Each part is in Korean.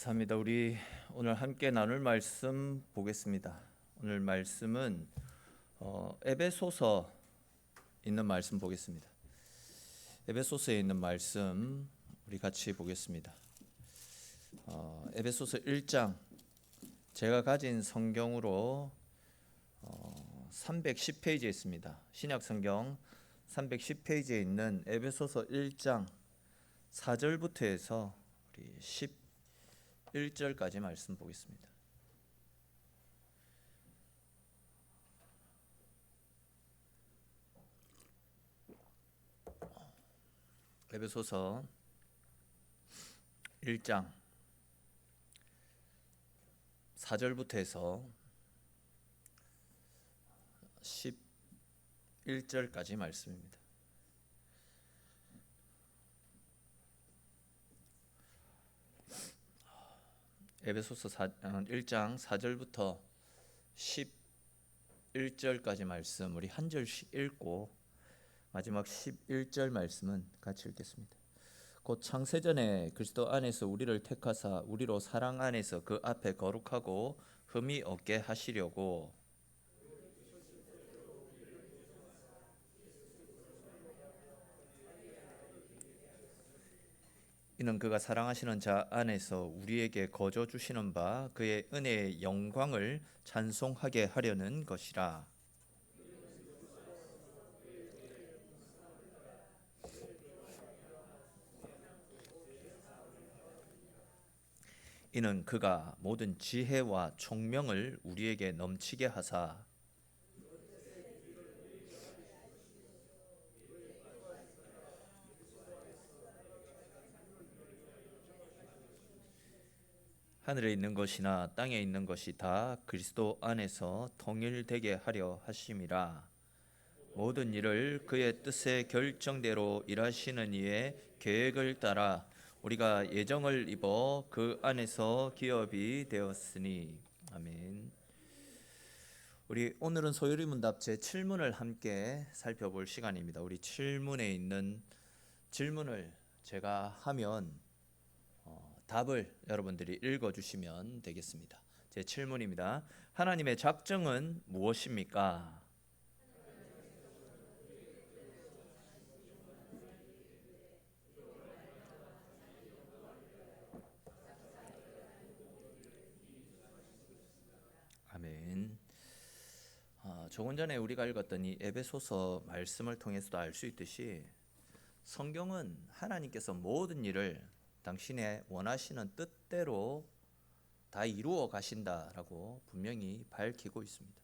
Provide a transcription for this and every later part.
감사합니다. 우리 오늘 함께 나눌 말씀 보겠습니다. 오늘 말씀은 에베소서 있는 말씀 보겠습니다. 에베소서에 있는 말씀 우리 같이 보겠습니다. 에베소서 1장 제가 가진 성경으로 310페이지에 있습니다. 신약 성경 310페이지에 있는 에베소서 1장 4절부터 해서 우리 11절까지 말씀 보겠습니다. 에베소서 1장 4절부터 해서 11절까지 말씀입니다. 에베소서 1장 4절부터 11절까지 말씀 우리 한 절씩 읽고 마지막 11절 말씀은 같이 읽겠습니다. 곧 창세전에 그리스도 안에서 우리를 택하사 우리로 사랑 안에서 그 앞에 거룩하고 흠이 없게 하시려고 이는 그가 사랑하시는 자 안에서 우리에게 거저 주시는 바 그의 은혜의 영광을 찬송하게 하려는 것이라. 이는 그가 모든 지혜와 총명을 우리에게 넘치게 하사 하늘에 있는 것이나 땅에 있는 것이 다 그리스도 안에서 통일되게 하려 하심이라. 모든 일을 그의 뜻의 결정대로 일하시는 이의 계획을 따라 우리가 예정을 입어 그 안에서 기업이 되었으니. 아멘. 우리 오늘은 소요리 문답 제 7문을 함께 살펴볼 시간입니다. 우리 7문에 있는 질문을 제가 하면 답을 여러분들이 읽어주시면 되겠습니다. 제 7문입니다. 하나님의 작정은 무엇입니까? 아멘. 조금 전에 우리가 읽었던 이 에베소서 말씀을 통해서도 알 수 있듯이 성경은 하나님께서 모든 일을 당신의 원하시는 뜻대로 다 이루어 가신다라고 분명히 밝히고 있습니다.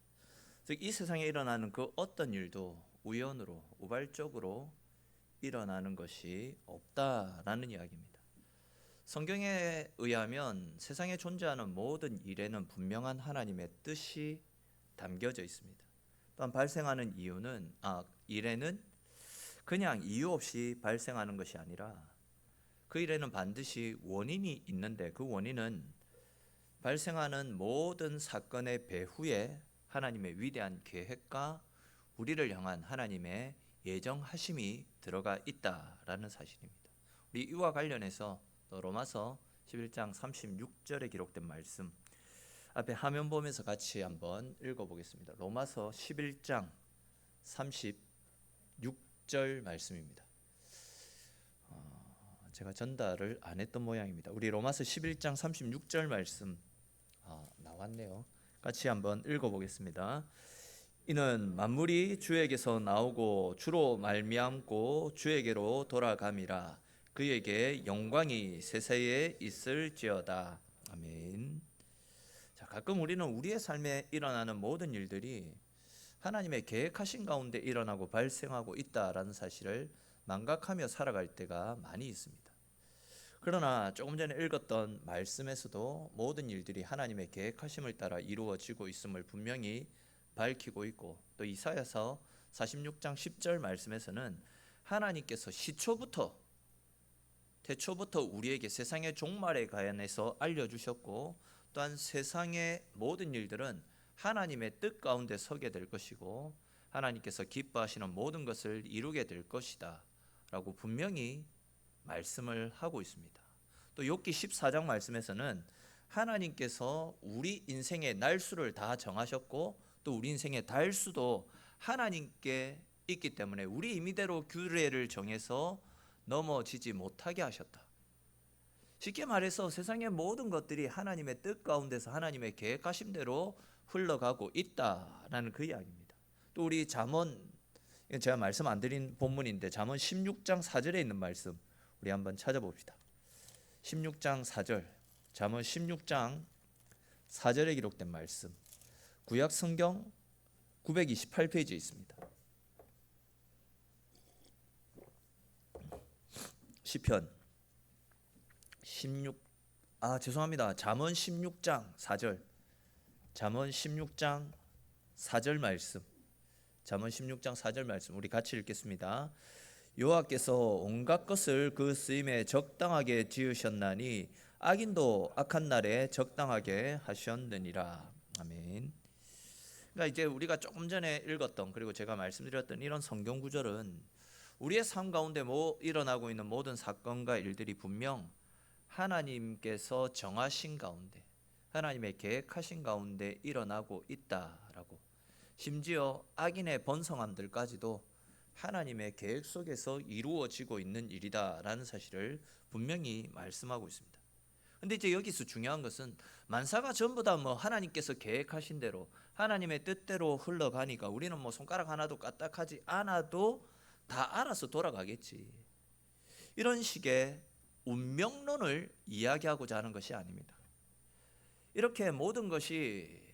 즉 이 세상에 일어나는 그 어떤 일도 우연으로 우발적으로 일어나는 것이 없다라는 이야기입니다. 성경에 의하면 세상에 존재하는 모든 일에는 분명한 하나님의 뜻이 담겨져 있습니다. 또한 발생하는 일에는 그냥 이유 없이 발생하는 것이 아니라 그 일에는 반드시 원인이 있는데 그 원인은 발생하는 모든 사건의 배후에 하나님의 위대한 계획과 우리를 향한 하나님의 예정하심이 들어가 있다라는 사실입니다. 우리 이와 관련해서 로마서 11장 36절에 기록된 말씀 앞에 화면 보면서 같이 한번 읽어보겠습니다. 로마서 11장 36절 말씀입니다. 제가 전달을 안 했던 모양입니다. 우리 로마서 11장 36절 말씀 나왔네요. 같이 한번 읽어보겠습니다. 이는 만물이 주에게서 나오고 주로 말미암고 주에게로 돌아감이라. 그에게 영광이 세세에 있을지어다. 아멘. 자, 가끔 우리는 우리의 삶에 일어나는 모든 일들이 하나님의 계획하신 가운데 일어나고 발생하고 있다라는 사실을 망각하며 살아갈 때가 많이 있습니다. 그러나 조금 전에 읽었던 말씀에서도 모든 일들이 하나님의 계획하심을 따라 이루어지고 있음을 분명히 밝히고 있고, 또 이사야서 46장 10절 말씀에서는 하나님께서 태초부터 우리에게 세상의 종말에 관해서 알려주셨고, 또한 세상의 모든 일들은 하나님의 뜻 가운데 서게 될 것이고 하나님께서 기뻐하시는 모든 것을 이루게 될 것이다 라고 분명히 말씀을 하고 있습니다. 또 욥기 14장 말씀에서는 하나님께서 우리 인생의 날수를 다 정하셨고 또 우리 인생의 달수도 하나님께 있기 때문에 우리 임의대로 규례를 정해서 넘어지지 못하게 하셨다. 쉽게 말해서 세상의 모든 것들이 하나님의 뜻 가운데서 하나님의 계획하신 대로 흘러가고 있다라는 그 이야기입니다. 또 우리 잠언, 제가 말씀 안 드린 본문인데 잠언 16장 4절에 있는 말씀 우리 한번 찾아봅시다. 16장 4절, 잠언 16장 4절에 기록된 말씀, 구약 성경 928페이지에 있습니다. 시편 잠언 16장 4절, 잠언 16장 4절 말씀, 잠언 16장 4절 말씀 우리 같이 읽겠습니다. 여호와께서 온갖 것을 그 쓰임에 적당하게 지으셨나니 악인도 악한 날에 적당하게 하셨느니라. 아멘. 그러니까 이제 우리가 조금 전에 읽었던 그리고 제가 말씀드렸던 이런 성경 구절은 우리의 삶 가운데 일어나고 있는 모든 사건과 일들이 분명 하나님께서 정하신 가운데 하나님의 계획하신 가운데 일어나고 있다라고, 심지어 악인의 번성함들까지도 하나님의 계획 속에서 이루어지고 있는 일이다라는 사실을 분명히 말씀하고 있습니다. 근데 이제 여기서 중요한 것은 만사가 전부 다 하나님께서 계획하신 대로 하나님의 뜻대로 흘러가니까 우리는 손가락 하나도 까딱하지 않아도 다 알아서 돌아가겠지, 이런 식의 운명론을 이야기하고자 하는 것이 아닙니다. 이렇게 모든 것이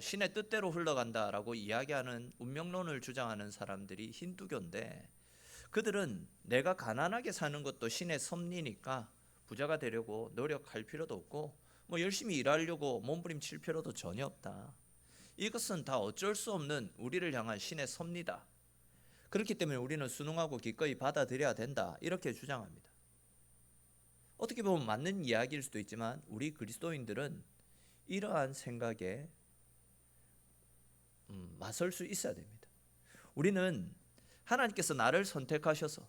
신의 뜻대로 흘러간다라고 이야기하는 운명론을 주장하는 사람들이 힌두교인데, 그들은 내가 가난하게 사는 것도 신의 섭리니까 부자가 되려고 노력할 필요도 없고 열심히 일하려고 몸부림칠 필요도 전혀 없다. 이것은 다 어쩔 수 없는 우리를 향한 신의 섭리다. 그렇기 때문에 우리는 순응하고 기꺼이 받아들여야 된다, 이렇게 주장합니다. 어떻게 보면 맞는 이야기일 수도 있지만 우리 그리스도인들은 이러한 생각에 맞설 수 있어야 됩니다. 우리는 하나님께서 나를 선택하셔서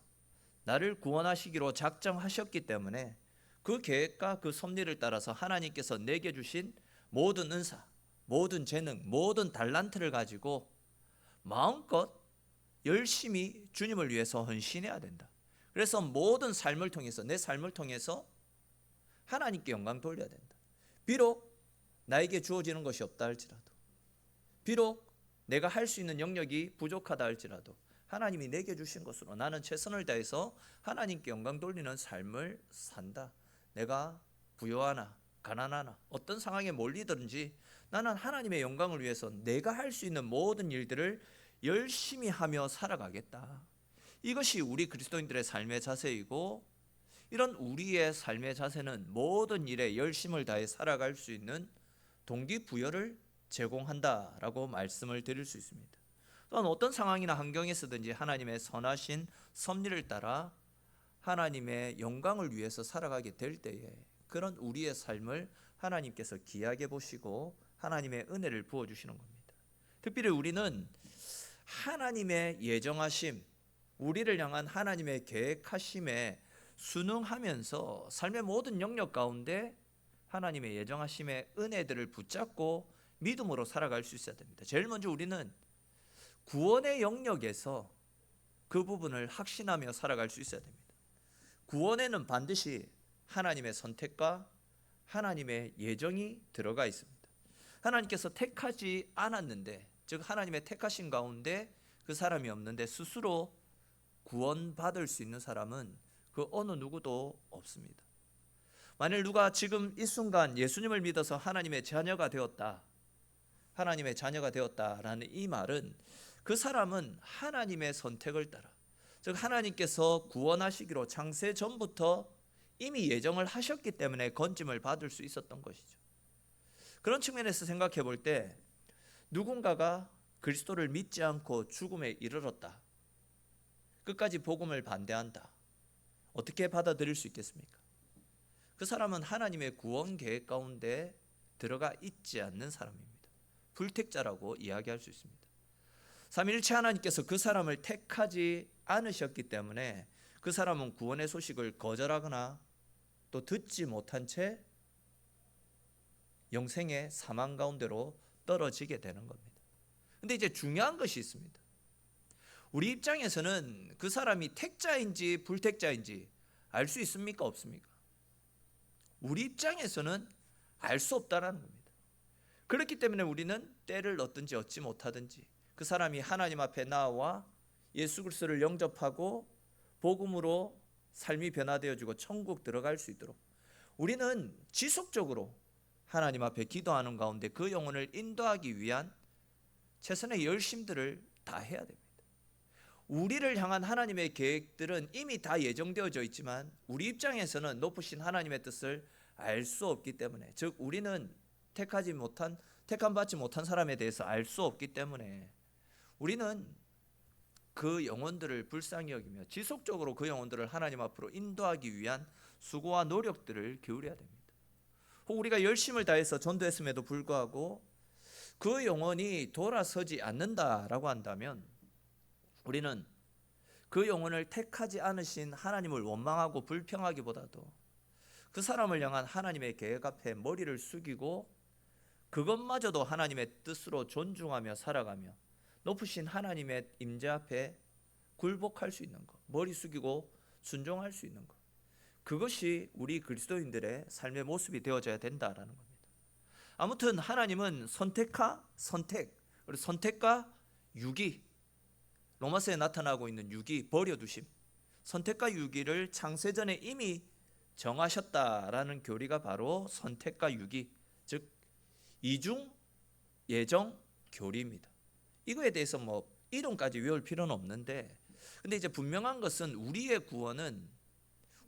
나를 구원하시기로 작정하셨기 때문에 그 계획과 그 섭리를 따라서 하나님께서 내게 주신 모든 은사, 모든 재능, 모든 달란트를 가지고 마음껏 열심히 주님을 위해서 헌신해야 된다. 그래서 모든 삶을 통해서, 내 삶을 통해서 하나님께 영광 돌려야 된다. 비록 나에게 주어지는 것이 없다 할지라도, 비록 내가 할 수 있는 영역이 부족하다 할지라도 하나님이 내게 주신 것으로 나는 최선을 다해서 하나님께 영광 돌리는 삶을 산다. 내가 부요하나 가난하나 어떤 상황에 몰리든지 나는 하나님의 영광을 위해서 내가 할 수 있는 모든 일들을 열심히 하며 살아가겠다. 이것이 우리 그리스도인들의 삶의 자세이고, 이런 우리의 삶의 자세는 모든 일에 열심을 다해 살아갈 수 있는 동기부여를 제공한다라고 말씀을 드릴 수 있습니다. 또한 어떤 상황이나 환경에서든지 하나님의 선하신 섭리를 따라 하나님의 영광을 위해서 살아가게 될 때에 그런 우리의 삶을 하나님께서 귀하게 보시고 하나님의 은혜를 부어주시는 겁니다. 특별히 우리는 하나님의 예정하심, 우리를 향한 하나님의 계획하심에 순응하면서 삶의 모든 영역 가운데 하나님의 예정하심의 은혜들을 붙잡고 믿음으로 살아갈 수 있어야 됩니다. 제일 먼저 우리는 구원의 영역에서 그 부분을 확신하며 살아갈 수 있어야 됩니다. 구원에는 반드시 하나님의 선택과 하나님의 예정이 들어가 있습니다. 하나님께서 택하지 않았는데, 즉 하나님의 택하신 가운데 그 사람이 없는데 스스로 구원받을 수 있는 사람은 그 어느 누구도 없습니다. 만일 누가 지금 이 순간 예수님을 믿어서 하나님의 자녀가 되었다, 하나님의 자녀가 되었다라는 이 말은 그 사람은 하나님의 선택을 따라, 즉 하나님께서 구원하시기로 창세 전부터 이미 예정을 하셨기 때문에 건짐을 받을 수 있었던 것이죠. 그런 측면에서 생각해 볼 때 누군가가 그리스도를 믿지 않고 죽음에 이르렀다, 끝까지 복음을 반대한다, 어떻게 받아들일 수 있겠습니까? 그 사람은 하나님의 구원 계획 가운데 들어가 있지 않는 사람입니다. 불택자라고 이야기할 수 있습니다. 삼위일체 하나님께서 그 사람을 택하지 않으셨기 때문에 그 사람은 구원의 소식을 거절하거나 또 듣지 못한 채 영생의 사망 가운데로 떨어지게 되는 겁니다. 근데 이제 중요한 것이 있습니다. 우리 입장에서는 그 사람이 택자인지 불택자인지 알 수 있습니까? 없습니까? 우리 입장에서는 알 수 없다라는 겁니다. 그렇기 때문에 우리는 때를 얻든지 얻지 못하든지 그 사람이 하나님 앞에 나와 예수 그리스도를 영접하고 복음으로 삶이 변화되어지고 천국 들어갈 수 있도록 우리는 지속적으로 하나님 앞에 기도하는 가운데 그 영혼을 인도하기 위한 최선의 열심들을 다 해야 됩니다. 우리를 향한 하나님의 계획들은 이미 다 예정되어져 있지만 우리 입장에서는 높으신 하나님의 뜻을 알 수 없기 때문에, 즉 우리는 택함 받지 못한 사람에 대해서 알 수 없기 때문에 우리는 그 영혼들을 불쌍히 여기며 지속적으로 그 영혼들을 하나님 앞으로 인도하기 위한 수고와 노력들을 기울여야 됩니다. 혹 우리가 열심을 다해서 전도했음에도 불구하고 그 영혼이 돌아서지 않는다라고 한다면 우리는 그 영혼을 택하지 않으신 하나님을 원망하고 불평하기보다도 그 사람을 향한 하나님의 계획 앞에 머리를 숙이고 그것마저도 하나님의 뜻으로 존중하며 살아가며 높으신 하나님의 임재 앞에 굴복할 수 있는 것, 머리 숙이고 순종할 수 있는 것, 그것이 우리 그리스도인들의 삶의 모습이 되어져야 된다라는 겁니다. 아무튼 하나님은 선택과 유기, 로마서에 나타나고 있는 유기, 버려두심, 선택과 유기를 창세전에 이미 정하셨다라는 교리가 바로 선택과 유기, 즉 이중 예정 교리입니다. 이거에 대해서 이론까지 외울 필요는 없는데, 근데 이제 분명한 것은 우리의 구원은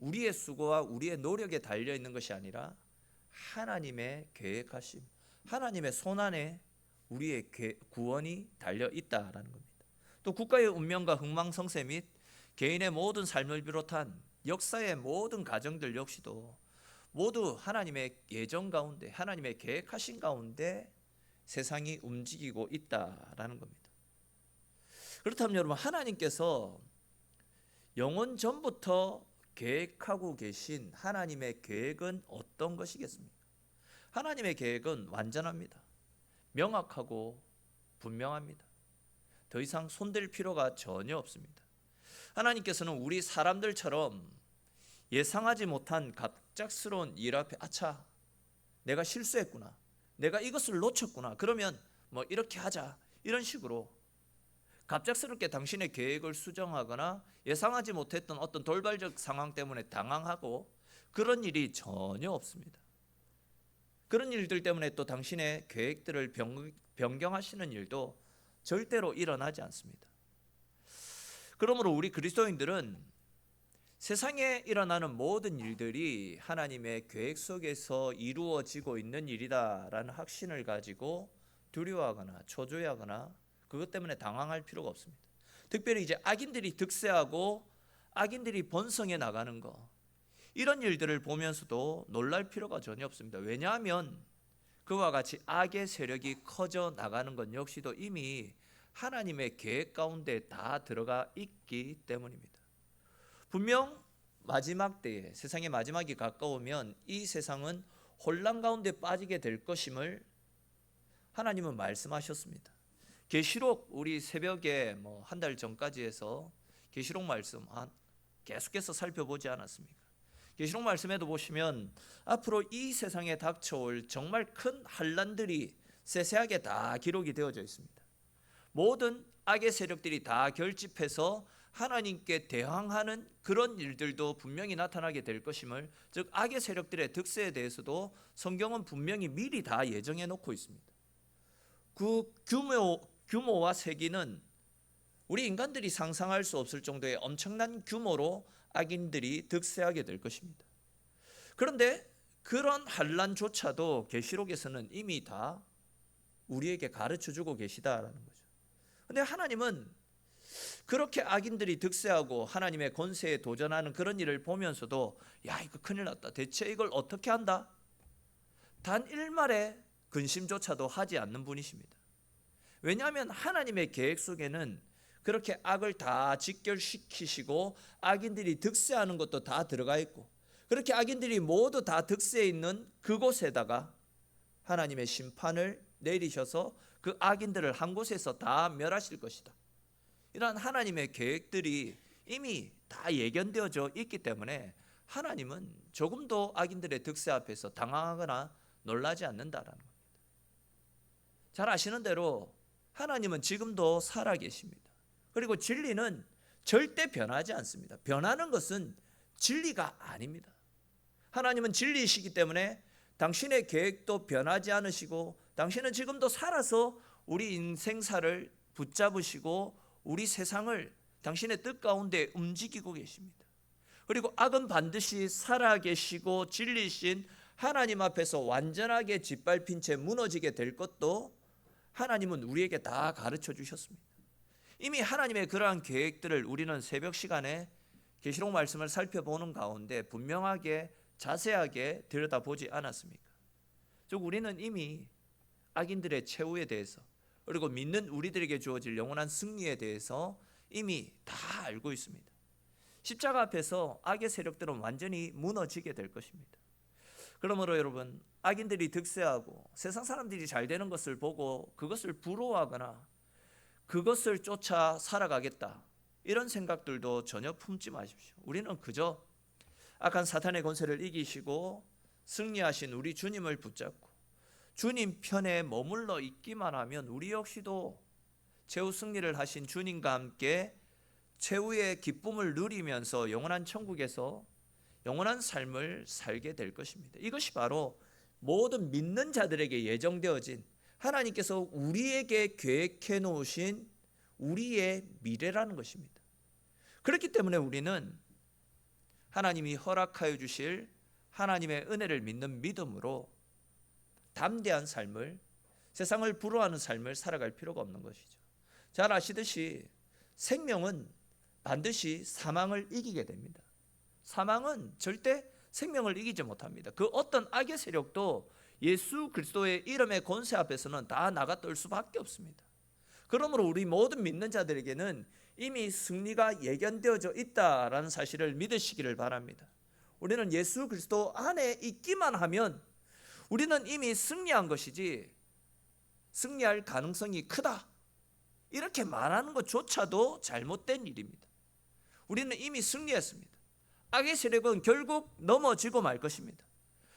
우리의 수고와 우리의 노력에 달려 있는 것이 아니라 하나님의 계획하심, 하나님의 손안에 우리의 구원이 달려 있다라는 겁니다. 또 국가의 운명과 흥망성쇠 및 개인의 모든 삶을 비롯한 역사의 모든 가정들 역시도 모두 하나님의 예정 가운데, 하나님의 계획하신 가운데 세상이 움직이고 있다라는 겁니다. 그렇다면 여러분, 하나님께서 영원 전부터 계획하고 계신 하나님의 계획은 어떤 것이겠습니까? 하나님의 계획은 완전합니다. 명확하고 분명합니다. 더 이상 손댈 필요가 전혀 없습니다. 하나님께서는 우리 사람들처럼 예상하지 못한 갑작스러운 일 앞에 아차, 내가 실수했구나, 내가 이것을 놓쳤구나, 그러면 이렇게 하자, 이런 식으로 갑작스럽게 당신의 계획을 수정하거나 예상하지 못했던 어떤 돌발적 상황 때문에 당황하고 그런 일이 전혀 없습니다. 그런 일들 때문에 또 당신의 계획들을 변경하시는 일도 절대로 일어나지 않습니다. 그러므로 우리 그리스도인들은 세상에 일어나는 모든 일들이 하나님의 계획 속에서 이루어지고 있는 일이다라는 확신을 가지고 두려워하거나 초조해하거나 그것 때문에 당황할 필요가 없습니다. 특별히 이제 악인들이 득세하고 악인들이 번성해 나가는 거, 이런 일들을 보면서도 놀랄 필요가 전혀 없습니다. 왜냐하면 그와 같이 악의 세력이 커져 나가는 것 역시도 이미 하나님의 계획 가운데 다 들어가 있기 때문입니다. 분명 마지막 때에, 세상의 마지막이 가까우면 이 세상은 혼란 가운데 빠지게 될 것임을 하나님은 말씀하셨습니다. 계시록 우리 새벽에 한 달 전까지 해서 계시록 말씀 계속해서 살펴보지 않았습니까? 계시록 말씀에도 보시면 앞으로 이 세상에 닥쳐올 정말 큰 환란들이 세세하게 다 기록이 되어져 있습니다. 모든 악의 세력들이 다 결집해서 하나님께 대항하는 그런 일들도 분명히 나타나게 될 것임을, 즉 악의 세력들의 득세에 대해서도 성경은 분명히 미리 다 예정해 놓고 있습니다. 그 규모와 세기는 우리 인간들이 상상할 수 없을 정도의 엄청난 규모로 악인들이 득세하게 될 것입니다. 그런데 그런 환란조차도 계시록에서는 이미 다 우리에게 가르쳐주고 계시다라는 거죠. 그런데 하나님은 그렇게 악인들이 득세하고 하나님의 권세에 도전하는 그런 일을 보면서도 야, 이거 큰일 났다, 대체 이걸 어떻게 한다? 단 일말의 근심조차도 하지 않는 분이십니다. 왜냐하면 하나님의 계획 속에는 그렇게 악을 다 직결시키시고 악인들이 득세하는 것도 다 들어가 있고, 그렇게 악인들이 모두 다 득세해 있는 그곳에다가 하나님의 심판을 내리셔서 그 악인들을 한 곳에서 다 멸하실 것이다. 이러한 하나님의 계획들이 이미 다 예견되어져 있기 때문에 하나님은 조금도 악인들의 득세 앞에서 당황하거나 놀라지 않는다라는 겁니다. 잘 아시는 대로 하나님은 지금도 살아계십니다. 그리고 진리는 절대 변하지 않습니다. 변하는 것은 진리가 아닙니다. 하나님은 진리이시기 때문에 당신의 계획도 변하지 않으시고 당신은 지금도 살아서 우리 인생사를 붙잡으시고 우리 세상을 당신의 뜻 가운데 움직이고 계십니다. 그리고 악은 반드시 살아계시고 진리신 하나님 앞에서 완전하게 짓밟힌 채 무너지게 될 것도 하나님은 우리에게 다 가르쳐 주셨습니다. 이미 하나님의 그러한 계획들을 우리는 새벽 시간에 계시록 말씀을 살펴보는 가운데 분명하게 자세하게 들여다보지 않았습니까? 즉 우리는 이미 악인들의 최후에 대해서 그리고 믿는 우리들에게 주어질 영원한 승리에 대해서 이미 다 알고 있습니다. 십자가 앞에서 악의 세력들은 완전히 무너지게 될 것입니다. 그러므로 여러분, 악인들이 득세하고 세상 사람들이 잘 되는 것을 보고 그것을 부러워하거나 그것을 쫓아 살아가겠다, 이런 생각들도 전혀 품지 마십시오. 우리는 그저 악한 사탄의 권세를 이기시고 승리하신 우리 주님을 붙잡고 주님 편에 머물러 있기만 하면 우리 역시도 최후 승리를 하신 주님과 함께 최후의 기쁨을 누리면서 영원한 천국에서 영원한 삶을 살게 될 것입니다. 이것이 바로 모든 믿는 자들에게 예정되어진 하나님께서 우리에게 계획해 놓으신 우리의 미래라는 것입니다. 그렇기 때문에 우리는 하나님이 허락하여 주실 하나님의 은혜를 믿는 믿음으로 담대한 삶을, 세상을 부러워하는 삶을 살아갈 필요가 없는 것이죠. 잘 아시듯이 생명은 반드시 사망을 이기게 됩니다. 사망은 절대 생명을 이기지 못합니다. 그 어떤 악의 세력도 예수 그리스도의 이름의 권세 앞에서는 다 나가 떨 수밖에 없습니다. 그러므로 우리 모든 믿는 자들에게는 이미 승리가 예견되어져 있다라는 사실을 믿으시기를 바랍니다. 우리는 예수 그리스도 안에 있기만 하면 우리는 이미 승리한 것이지 승리할 가능성이 크다, 이렇게 말하는 것조차도 잘못된 일입니다. 우리는 이미 승리했습니다. 악의 세력은 결국 넘어지고 말 것입니다.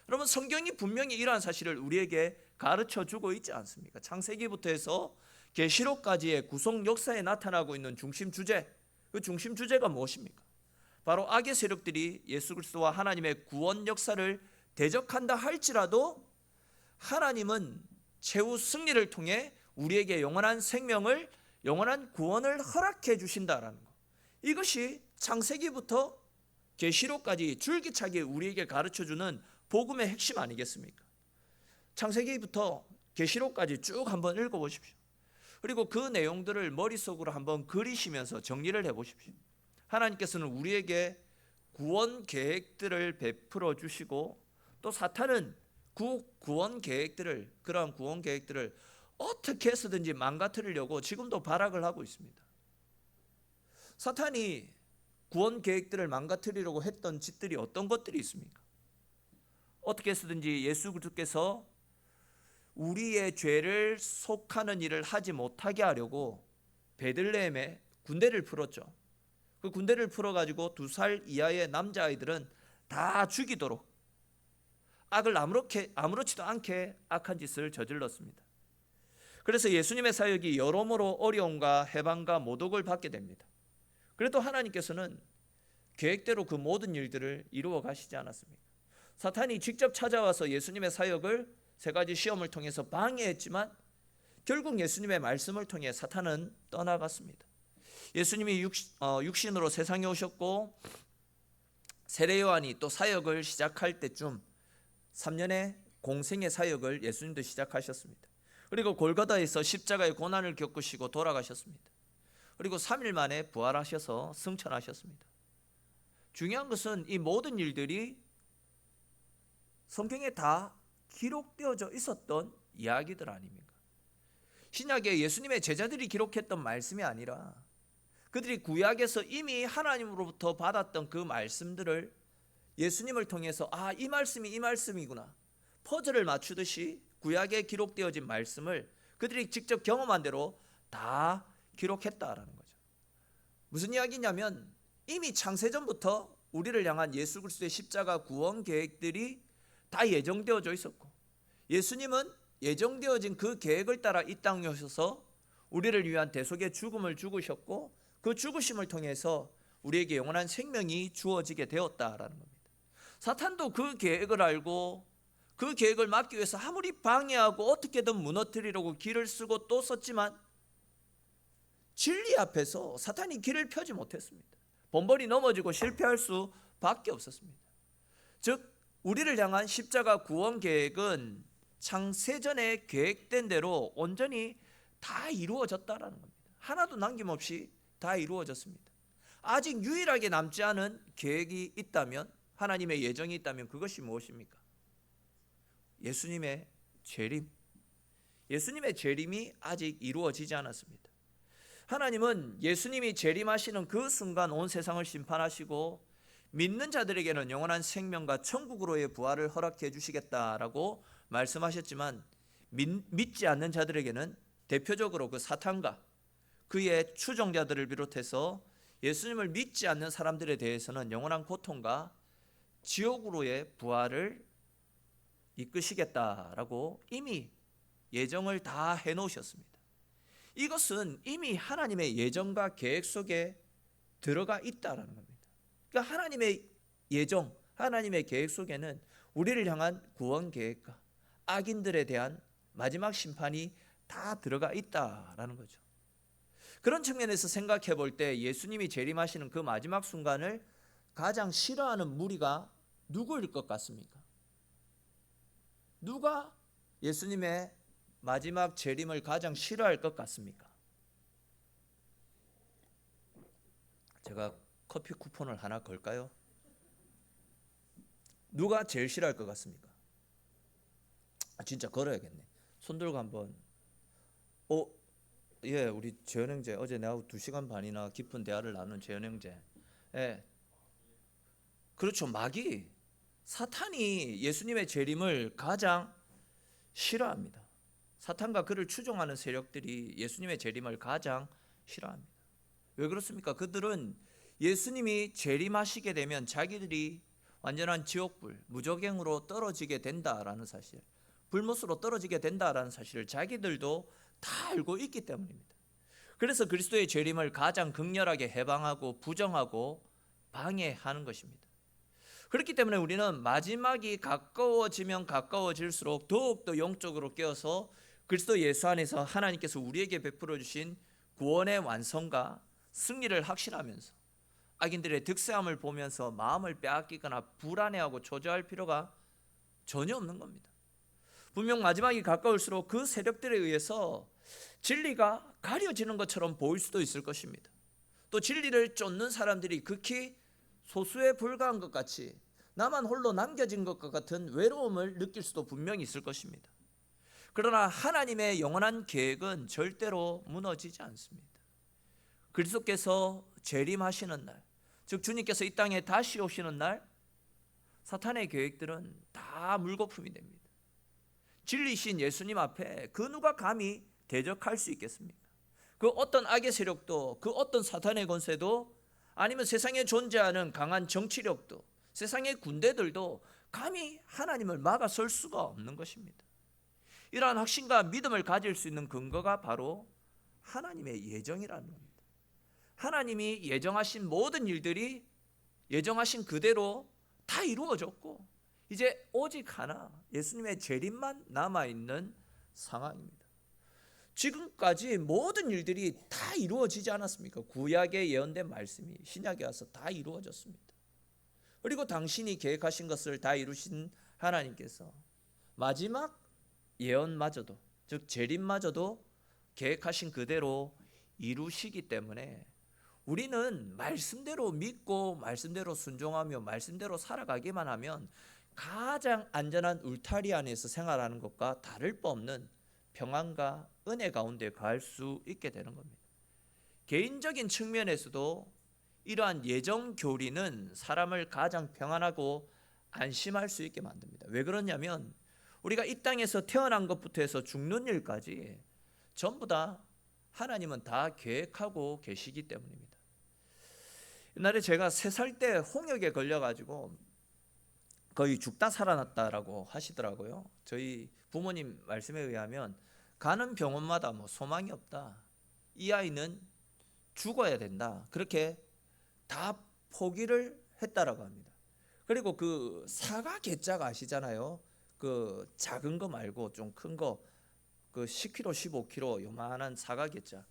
여러분, 성경이 분명히 이러한 사실을 우리에게 가르쳐 주고 있지 않습니까? 창세기부터 해서 계시록까지의 구속 역사에 나타나고 있는 중심 주제, 그 중심 주제가 무엇입니까? 바로 악의 세력들이 예수 그리스도와 하나님의 구원 역사를 대적한다 할지라도 하나님은 최후 승리를 통해 우리에게 영원한 생명을, 영원한 구원을 허락해 주신다라는 것, 이것이 창세기부터 계시록까지 줄기차게 우리에게 가르쳐주는 복음의 핵심 아니겠습니까? 창세기부터 계시록까지 쭉 한번 읽어보십시오. 그리고 그 내용들을 머릿속으로 한번 그리시면서 정리를 해보십시오. 하나님께서는 우리에게 구원 계획들을 베풀어 주시고 또 사탄은 구원 계획들을, 그러한 구원 계획들을 어떻게 해서든지 망가뜨리려고 지금도 발악을 하고 있습니다. 사탄이 구원 계획들을 망가뜨리려고 했던 짓들이 어떤 것들이 있습니까? 어떻게 해서든지 예수 그리스도께서 우리의 죄를 속하는 일을 하지 못하게 하려고 베들레헴에 군대를 풀었죠. 그 군대를 풀어가지고 2살 이하의 남자아이들은 다 죽이도록 악을 아무렇지도 않게 악한 짓을 저질렀습니다. 그래서 예수님의 사역이 여러모로 어려움과 해방과 모독을 받게 됩니다. 그래도 하나님께서는 계획대로 그 모든 일들을 이루어 가시지 않았습니까? 사탄이 직접 찾아와서 예수님의 사역을 3가지 시험을 통해서 방해했지만 결국 예수님의 말씀을 통해 사탄은 떠나갔습니다. 예수님이 육신으로 세상에 오셨고 세례 요한이 또 사역을 시작할 때쯤 3년의 공생의 사역을 예수님도 시작하셨습니다. 그리고 골고다에서 십자가의 고난을 겪으시고 돌아가셨습니다. 그리고 3일 만에 부활하셔서 승천하셨습니다. 중요한 것은 이 모든 일들이 성경에 다 기록되어져 있었던 이야기들 아닙니까? 신약에 예수님의 제자들이 기록했던 말씀이 아니라 그들이 구약에서 이미 하나님으로부터 받았던 그 말씀들을 예수님을 통해서 이 말씀이 이 말씀이구나, 퍼즐을 맞추듯이 구약에 기록되어진 말씀을 그들이 직접 경험한 대로 다 기록했다라는 거죠. 무슨 이야기냐면 이미 창세전부터 우리를 향한 예수 그리스도의 십자가 구원 계획들이 다 예정되어져 있었고, 예수님은 예정되어진 그 계획을 따라 이 땅에 오셔서 우리를 위한 대속의 죽음을 죽으셨고, 그 죽으심을 통해서 우리에게 영원한 생명이 주어지게 되었다라는 겁니다. 사탄도 그 계획을 알고 그 계획을 막기 위해서 아무리 방해하고 어떻게든 무너뜨리려고 길을 쓰고 또 썼지만 진리 앞에서 사탄이 길을 펴지 못했습니다. 번번이 넘어지고 실패할 수밖에 없었습니다. 즉 우리를 향한 십자가 구원 계획은 창세전에 계획된 대로 온전히 다 이루어졌다라는 겁니다. 하나도 남김없이 다 이루어졌습니다. 아직 유일하게 남지 않은 계획이 있다면, 하나님의 예정이 있다면 그것이 무엇입니까? 예수님의 재림. 예수님의 재림이 아직 이루어지지 않았습니다. 하나님은 예수님이 재림하시는 그 순간 온 세상을 심판하시고 믿는 자들에게는 영원한 생명과 천국으로의 부활을 허락해 주시겠다라고 말씀하셨지만, 믿지 않는 자들에게는 대표적으로 그 사탄과 그의 추종자들을 비롯해서 예수님을 믿지 않는 사람들에 대해서는 영원한 고통과 지옥으로의 부활을 이끄시겠다라고 이미 예정을 다 해놓으셨습니다. 이것은 이미 하나님의 예정과 계획 속에 들어가 있다라는 겁니다. 그러니까 하나님의 예정, 하나님의 계획 속에는 우리를 향한 구원 계획과 악인들에 대한 마지막 심판이 다 들어가 있다라는 거죠. 그런 측면에서 생각해 볼 때 예수님이 재림하시는 그 마지막 순간을 가장 싫어하는 무리가 누구일 것 같습니까? 누가 예수님의 마지막 재림을 가장 싫어할 것 같습니까? 제가 커피 쿠폰을 하나 걸까요? 누가 제일 싫어할 것 같습니까? 진짜 걸어야겠네. 손 들고 한번. 예, 우리 재현 형제, 어제 내하고 2시간 반이나 깊은 대화를 나눈 재현 형제. 예, 그렇죠. 마귀, 사탄이 예수님의 재림을 가장 싫어합니다. 사탄과 그를 추종하는 세력들이 예수님의 재림을 가장 싫어합니다. 왜 그렇습니까? 그들은 예수님이 재림하시게 되면 자기들이 완전한 지옥불, 무저갱으로 떨어지게 된다라는 사실, 불못으로 떨어지게 된다라는 사실을 자기들도 다 알고 있기 때문입니다. 그래서 그리스도의 재림을 가장 극렬하게 해방하고 부정하고 방해하는 것입니다. 그렇기 때문에 우리는 마지막이 가까워지면 가까워질수록 더욱더 영적으로 깨어서 그리스도 예수 안에서 하나님께서 우리에게 베풀어 주신 구원의 완성과 승리를 확신하면서 악인들의 득세함을 보면서 마음을 빼앗기거나 불안해하고 초조할 필요가 전혀 없는 겁니다. 분명 마지막이 가까울수록 그 세력들에 의해서 진리가 가려지는 것처럼 보일 수도 있을 것입니다. 또 진리를 쫓는 사람들이 극히 소수에 불과한 것 같이 나만 홀로 남겨진 것과 같은 외로움을 느낄 수도 분명히 있을 것입니다. 그러나 하나님의 영원한 계획은 절대로 무너지지 않습니다. 그리스도께서 재림하시는 날, 즉 주님께서 이 땅에 다시 오시는 날, 사탄의 계획들은 다 물거품이 됩니다. 진리신 예수님 앞에 그 누가 감히 대적할 수 있겠습니까? 그 어떤 악의 세력도, 그 어떤 사탄의 권세도, 아니면 세상에 존재하는 강한 정치력도, 세상의 군대들도 감히 하나님을 막아설 수가 없는 것입니다. 이러한 확신과 믿음을 가질 수 있는 근거가 바로 하나님의 예정이라는 겁니다. 하나님이 예정하신 모든 일들이 예정하신 그대로 다 이루어졌고, 이제 오직 하나, 예수님의 재림만 남아있는 상황입니다. 지금까지 모든 일들이 다 이루어지지 않았습니까? 구약에 예언된 말씀이 신약에 와서 다 이루어졌습니다. 그리고 당신이 계획하신 것을 다 이루신 하나님께서 마지막 예언마저도, 즉 재림마저도 계획하신 그대로 이루시기 때문에 우리는 말씀대로 믿고 말씀대로 순종하며 말씀대로 살아가기만 하면 가장 안전한 울타리 안에서 생활하는 것과 다를 바 없는 평안과 은혜 가운데 거할 수 있게 되는 겁니다. 개인적인 측면에서도 이러한 예정 교리는 사람을 가장 평안하고 안심할 수 있게 만듭니다. 왜 그러냐면 우리가 이 땅에서 태어난 것부터 해서 죽는 일까지 전부 다 하나님은 다 계획하고 계시기 때문입니다. 옛날에 제가 3살 때 홍역에 걸려가지고 거의 죽다 살아났다라고 하시더라고요. 저희 부모님 말씀에 의하면 가는 병원마다 뭐 소망이 없다, 이 아이는 죽어야 된다, 그렇게 다 포기를 했다라고 합니다. 그리고 그 사과 개짝 아시잖아요. 그 작은 거 말고 좀 큰 거, 그 10kg, 15kg 요만한 사과 개짝,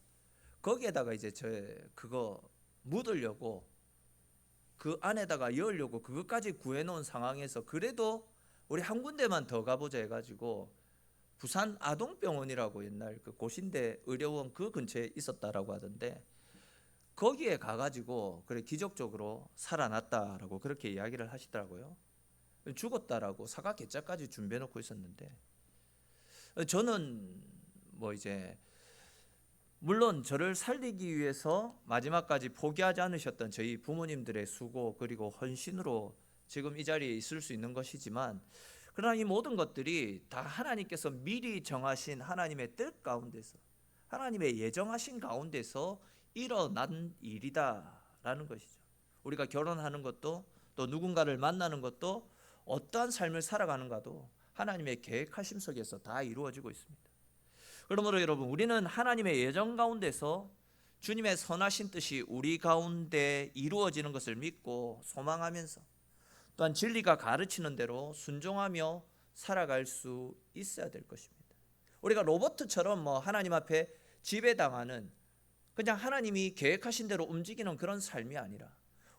거기에다가 이제 저 그거 묻으려고 그 안에다가 열려고 그것까지 구해놓은 상황에서 그래도 우리 한 군데만 더 가보자 해가지고 부산 아동병원이라고 옛날 그 고신대 의료원 그 근처에 있었다라고 하던데, 거기에 가가지고 그래 기적적으로 살아났다라고 그렇게 이야기를 하시더라고요. 죽었다라고 사과 개짝까지 준비해놓고 있었는데, 저는 뭐 이제 물론 저를 살리기 위해서 마지막까지 포기하지 않으셨던 저희 부모님들의 수고 그리고 헌신으로 지금 이 자리에 있을 수 있는 것이지만, 그러나 이 모든 것들이 다 하나님께서 미리 정하신 하나님의 뜻 가운데서, 하나님의 예정하신 가운데서 일어난 일이다라는 것이죠. 우리가 결혼하는 것도, 또 누군가를 만나는 것도, 어떠한 삶을 살아가는가도 하나님의 계획하심 속에서 다 이루어지고 있습니다. 그러므로 여러분, 우리는 하나님의 예정 가운데서 주님의 선하신 뜻이 우리 가운데 이루어지는 것을 믿고 소망하면서, 또한 진리가 가르치는 대로 순종하며 살아갈 수 있어야 될 것입니다. 우리가 로봇처럼 뭐 하나님 앞에 지배당하는, 그냥 하나님이 계획하신 대로 움직이는 그런 삶이 아니라,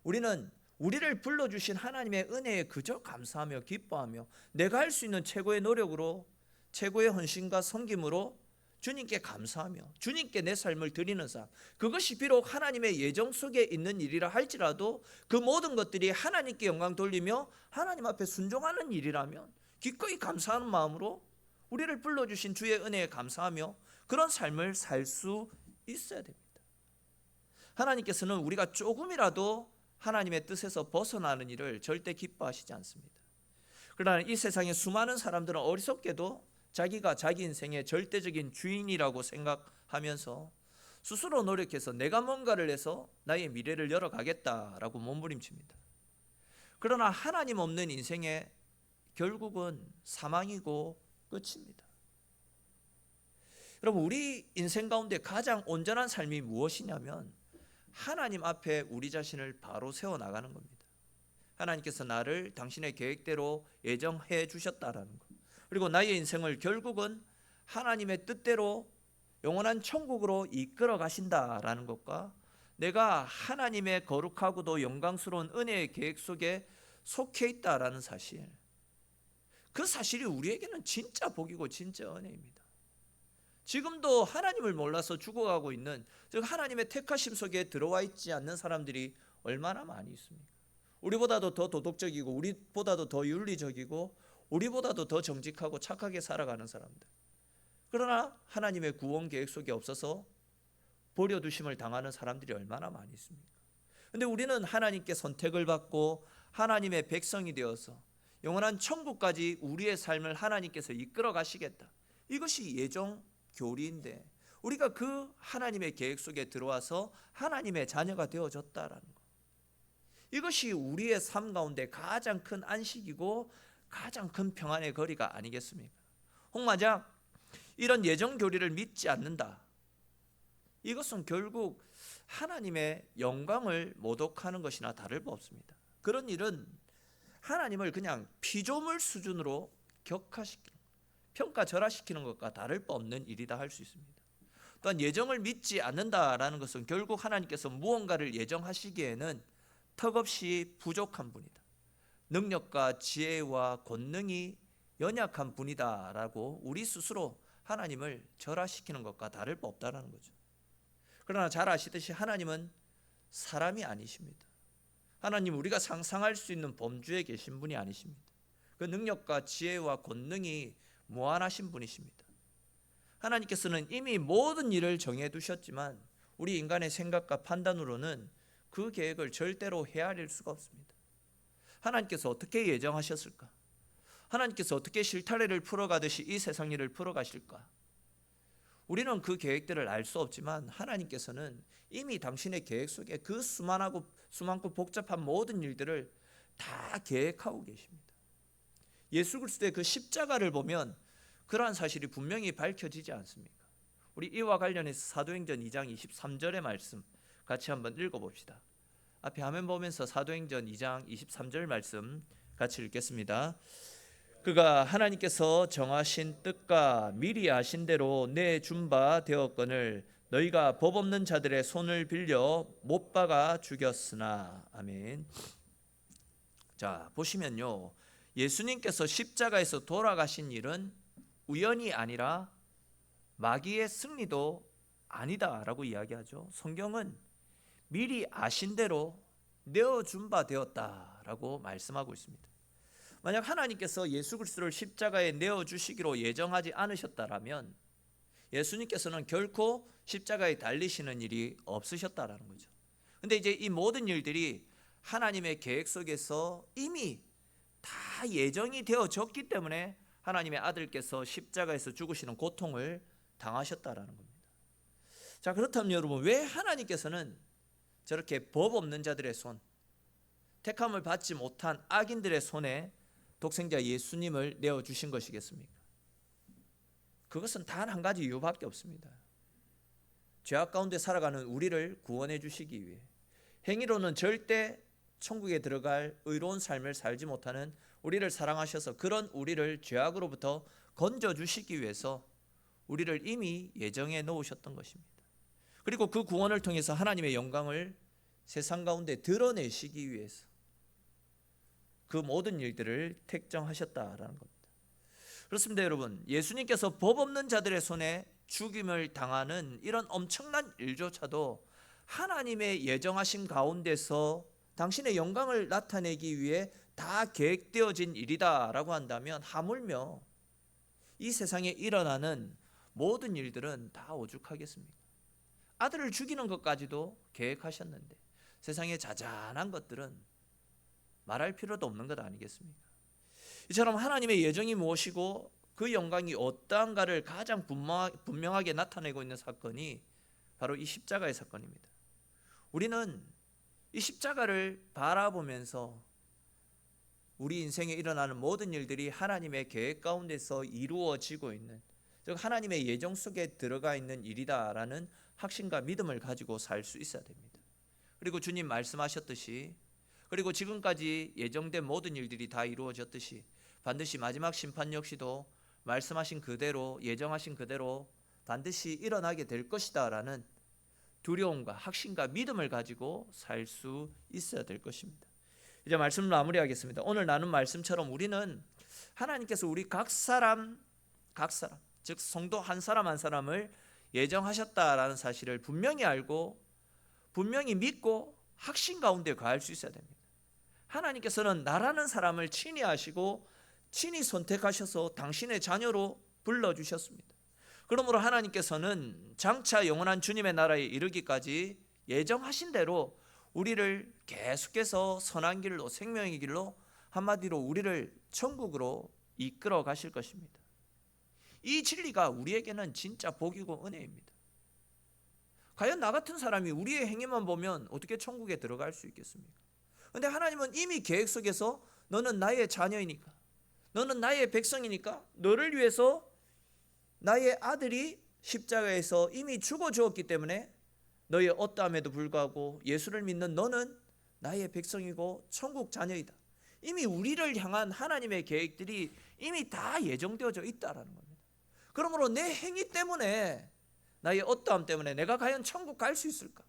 우리는 우리를 불러주신 하나님의 은혜에 그저 감사하며 기뻐하며 내가 할 수 있는 최고의 노력으로, 최고의 헌신과 섬김으로 주님께 감사하며 주님께 내 삶을 드리는 삶, 그것이 비록 하나님의 예정 속에 있는 일이라 할지라도 그 모든 것들이 하나님께 영광 돌리며 하나님 앞에 순종하는 일이라면 기꺼이 감사하는 마음으로 우리를 불러주신 주의 은혜에 감사하며 그런 삶을 살 수 있어야 됩니다. 하나님께서는 우리가 조금이라도 하나님의 뜻에서 벗어나는 일을 절대 기뻐하시지 않습니다. 그러나 이 세상의 수많은 사람들은 어리석게도 자기가 자기 인생의 절대적인 주인이라고 생각하면서 스스로 노력해서 내가 뭔가를 해서 나의 미래를 열어가겠다라고 몸부림칩니다. 그러나 하나님 없는 인생의 결국은 사망이고 끝입니다. 여러분, 우리 인생 가운데 가장 온전한 삶이 무엇이냐면 하나님 앞에 우리 자신을 바로 세워나가는 겁니다. 하나님께서 나를 당신의 계획대로 예정해 주셨다라는 것, 그리고 나의 인생을 결국은 하나님의 뜻대로 영원한 천국으로 이끌어 가신다라는 것과, 내가 하나님의 거룩하고도 영광스러운 은혜의 계획 속에 속해 있다라는 사실, 그 사실이 우리에게는 진짜 복이고 진짜 은혜입니다. 지금도 하나님을 몰라서 죽어가고 있는, 즉 하나님의 택하심 속에 들어와 있지 않는 사람들이 얼마나 많이 있습니까? 우리보다도 더 도덕적이고 우리보다도 더 윤리적이고 우리보다도 더 정직하고 착하게 살아가는 사람들, 그러나 하나님의 구원 계획 속에 없어서 버려두심을 당하는 사람들이 얼마나 많이 있습니까? 그런데 우리는 하나님께 선택을 받고 하나님의 백성이 되어서 영원한 천국까지 우리의 삶을 하나님께서 이끌어 가시겠다, 이것이 예정 교리인데 우리가 그 하나님의 계획 속에 들어와서 하나님의 자녀가 되어졌다라는 것, 이것이 우리의 삶 가운데 가장 큰 안식이고 가장 큰 평안의 거리가 아니겠습니까? 홍마장, 이런 예정 교리를 믿지 않는다, 이것은 결국 하나님의 영광을 모독하는 것이나 다를 바 없습니다. 그런 일은 하나님을 그냥 피조물 수준으로 격하시키는, 평가절하시키는 것과 다를 바 없는 일이다 할 수 있습니다. 또한 예정을 믿지 않는다라는 것은 결국 하나님께서 무언가를 예정하시기에는 턱없이 부족한 분이다, 능력과 지혜와 권능이 연약한 분이다라고 우리 스스로 하나님을 절하시키는 것과 다를 바 없다라는 거죠. 그러나 잘 아시듯이 하나님은 사람이 아니십니다. 하나님, 우리가 상상할 수 있는 범주에 계신 분이 아니십니다. 그 능력과 지혜와 권능이 무한하신 분이십니다. 하나님께서는 이미 모든 일을 정해 두셨지만 우리 인간의 생각과 판단으로는 그 계획을 절대로 헤아릴 수가 없습니다. 하나님께서 어떻게 예정하셨을까? 하나님께서 어떻게 실타래를 풀어가듯이 이 세상 일을 풀어가실까? 우리는 그 계획들을 알 수 없지만 하나님께서는 이미 당신의 계획 속에 그 수많고 복잡한 모든 일들을 다 계획하고 계십니다. 예수 그리스도의 그 십자가를 보면 그러한 사실이 분명히 밝혀지지 않습니까? 우리 이와 관련해서 사도행전 2장 23절의 말씀 같이 한번 읽어봅시다. 앞에 화면 보면서 사도행전 2장 23절 말씀 같이 읽겠습니다. 그가 하나님께서 정하신 뜻과 미리 아신 대로 내준 바 되었거늘 너희가 법 없는 자들의 손을 빌려 못 박아 죽였으나. 아멘. 자, 보시면요, 예수님께서 십자가에서 돌아가신 일은 우연이 아니라 마귀의 승리도 아니다라고 이야기하죠. 성경은 미리 아신 대로 내어준 바 되었다라고 말씀하고 있습니다. 만약 하나님께서 예수 그리스도를 십자가에 내어주시기로 예정하지 않으셨다라면 예수님께서는 결코 십자가에 달리시는 일이 없으셨다라는 거죠. 근데 이제 이 모든 일들이 하나님의 계획 속에서 이미 다 예정이 되어졌기 때문에 하나님의 아들께서 십자가에서 죽으시는 고통을 당하셨다라는 겁니다. 자, 그렇다면 여러분, 왜 하나님께서는 저렇게 법 없는 자들의 손, 택함을 받지 못한 악인들의 손에 독생자 예수님을 내어주신 것이겠습니까? 그것은 단 한 가지 이유밖에 없습니다. 죄악 가운데 살아가는 우리를 구원해 주시기 위해, 행위로는 절대 천국에 들어갈 의로운 삶을 살지 못하는 우리를 사랑하셔서 그런 우리를 죄악으로부터 건져주시기 위해서 우리를 이미 예정해 놓으셨던 것입니다. 그리고 그 구원을 통해서 하나님의 영광을 세상 가운데 드러내시기 위해서 그 모든 일들을 택정하셨다라는 겁니다. 그렇습니다, 여러분. 예수님께서 법 없는 자들의 손에 죽임을 당하는 이런 엄청난 일조차도 하나님의 예정하신 가운데서 당신의 영광을 나타내기 위해 다 계획되어진 일이다라고 한다면 하물며 이 세상에 일어나는 모든 일들은 다 오죽하겠습니까? 아들을 죽이는 것까지도 계획하셨는데 세상의 자잘한 것들은 말할 필요도 없는 것 아니겠습니까? 이처럼 하나님의 예정이 무엇이고 그 영광이 어떠한가를 가장 분명하게 나타내고 있는 사건이 바로 이 십자가의 사건입니다. 우리는 이 십자가를 바라보면서 우리 인생에 일어나는 모든 일들이 하나님의 계획 가운데서 이루어지고 있는, 즉 하나님의 예정 속에 들어가 있는 일이다라는 확신과 믿음을 가지고 살 수 있어야 됩니다. 그리고 주님 말씀하셨듯이, 그리고 지금까지 예정된 모든 일들이 다 이루어졌듯이 반드시 마지막 심판 역시도 말씀하신 그대로, 예정하신 그대로 반드시 일어나게 될 것이다 라는 두려움과 확신과 믿음을 가지고 살 수 있어야 될 것입니다. 이제 말씀을 마무리하겠습니다. 오늘 나눈 말씀처럼 우리는 하나님께서 우리 각 사람, 즉 성도 한 사람 한 사람을 예정하셨다라는 사실을 분명히 알고 분명히 믿고 확신 가운데 거할 수 있어야 됩니다. 하나님께서는 나라는 사람을 친히 아시고 친히 선택하셔서 당신의 자녀로 불러주셨습니다. 그러므로 하나님께서는 장차 영원한 주님의 나라에 이르기까지 예정하신 대로 우리를 계속해서 선한 길로, 생명의 길로, 한마디로 우리를 천국으로 이끌어 가실 것입니다. 이 진리가 우리에게는 진짜 복이고 은혜입니다. 과연 나 같은 사람이 우리의 행위만 보면 어떻게 천국에 들어갈 수 있겠습니까? 그런데 하나님은 이미 계획 속에서 너는 나의 자녀이니까, 너는 나의 백성이니까 너를 위해서 나의 아들이 십자가에서 이미 죽어 주었기 때문에 너의 어떠함에도 불구하고 예수를 믿는 너는 나의 백성이고 천국 자녀이다. 이미 우리를 향한 하나님의 계획들이 이미 다 예정되어져 있다라는 겁니다. 그러므로 내 행위 때문에, 나의 어떠함 때문에 내가 과연 천국 갈 수 있을까?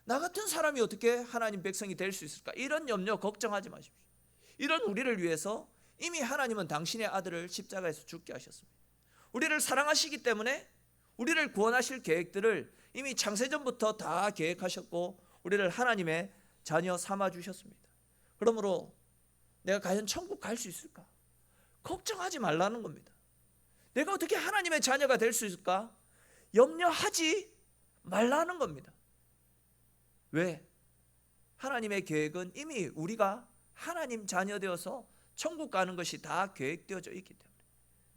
나 같은 사람이 어떻게 하나님 백성이 될 수 있을까? 이런 염려 걱정하지 마십시오. 이런 우리를 위해서 이미 하나님은 당신의 아들을 십자가에서 죽게 하셨습니다. 우리를 사랑하시기 때문에 우리를 구원하실 계획들을 이미 창세전부터 다 계획하셨고 우리를 하나님의 자녀 삼아 주셨습니다. 그러므로 내가 과연 천국 갈 수 있을까? 걱정하지 말라는 겁니다. 내가 어떻게 하나님의 자녀가 될 수 있을까? 염려하지 말라는 겁니다. 왜? 하나님의 계획은 이미 우리가 하나님 자녀 되어서 천국 가는 것이 다 계획되어져 있기 때문에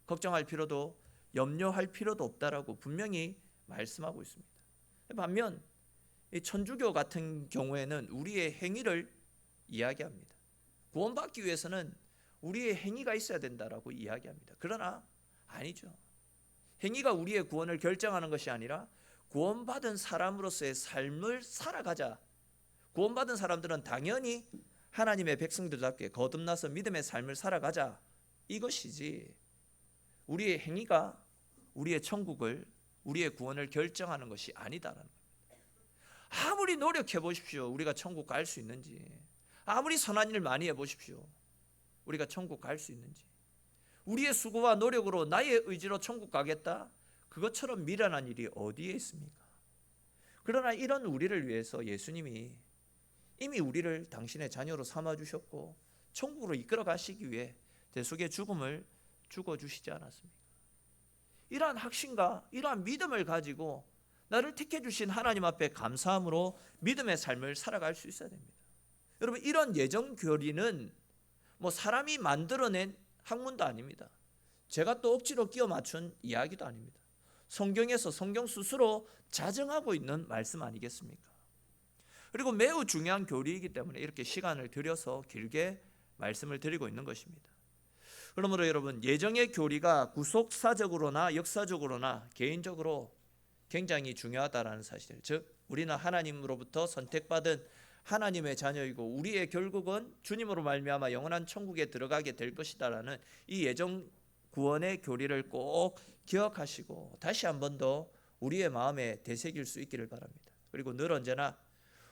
걱정할 필요도 염려할 필요도 없다라고 분명히 말씀하고 있습니다. 반면 이 천주교 같은 경우에는 우리의 행위를 이야기합니다. 구원받기 위해서는 우리의 행위가 있어야 된다라고 이야기합니다. 그러나 아니죠. 행위가 우리의 구원을 결정하는 것이 아니라 구원받은 사람으로서의 삶을 살아가자. 구원받은 사람들은 당연히 하나님의 백성들답게 거듭나서 믿음의 삶을 살아가자, 이것이지 우리의 행위가 우리의 천국을, 우리의 구원을 결정하는 것이 아니다라는 겁니다. 아무리 노력해 보십시오, 우리가 천국 갈 수 있는지. 아무리 선한 일 많이 해보십시오, 우리가 천국 갈 수 있는지. 우리의 수고와 노력으로 나의 의지로 천국 가겠다, 그것처럼 미련한 일이 어디에 있습니까? 그러나 이런 우리를 위해서 예수님이 이미 우리를 당신의 자녀로 삼아주셨고 천국으로 이끌어 가시기 위해 대속의 죽음을 죽어주시지 않았습니까? 이러한 확신과 이러한 믿음을 가지고 나를 택해주신 하나님 앞에 감사함으로 믿음의 삶을 살아갈 수 있어야 됩니다. 여러분, 이런 예정교리는 사람이 만들어낸 학문도 아닙니다. 제가 또 억지로 끼워 맞춘 이야기도 아닙니다. 성경에서 성경 스스로 자정하고 있는 말씀 아니겠습니까? 그리고 매우 중요한 교리이기 때문에 이렇게 시간을 들여서 길게 말씀을 드리고 있는 것입니다. 그러므로 여러분, 예정의 교리가 구속사적으로나 역사적으로나 개인적으로 굉장히 중요하다라는 사실, 즉 우리는 하나님으로부터 선택받은 하나님의 자녀이고 우리의 결국은 주님으로 말미암아 영원한 천국에 들어가게 될 것이다라는 이 예정 구원의 교리를 꼭 기억하시고 다시 한 번 더 우리의 마음에 되새길 수 있기를 바랍니다. 그리고 늘 언제나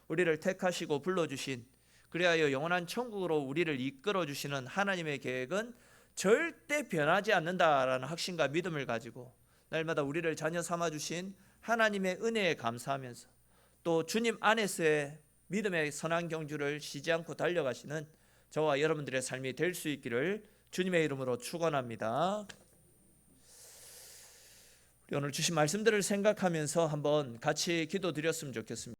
우리를 택하시고 불러주신, 그리하여 영원한 천국으로 우리를 이끌어주시는 하나님의 계획은 절대 변하지 않는다라는 확신과 믿음을 가지고 날마다 우리를 자녀 삼아주신 하나님의 은혜에 감사하면서 또 주님 안에서의 믿음의 선한 경주를 쉬지 않고 달려가시는 저와 여러분들의 삶이 될 수 있기를 주님의 이름으로 축원합니다. 우리 오늘 주신 말씀들을 생각하면서 한번 같이 기도드렸으면 좋겠습니다.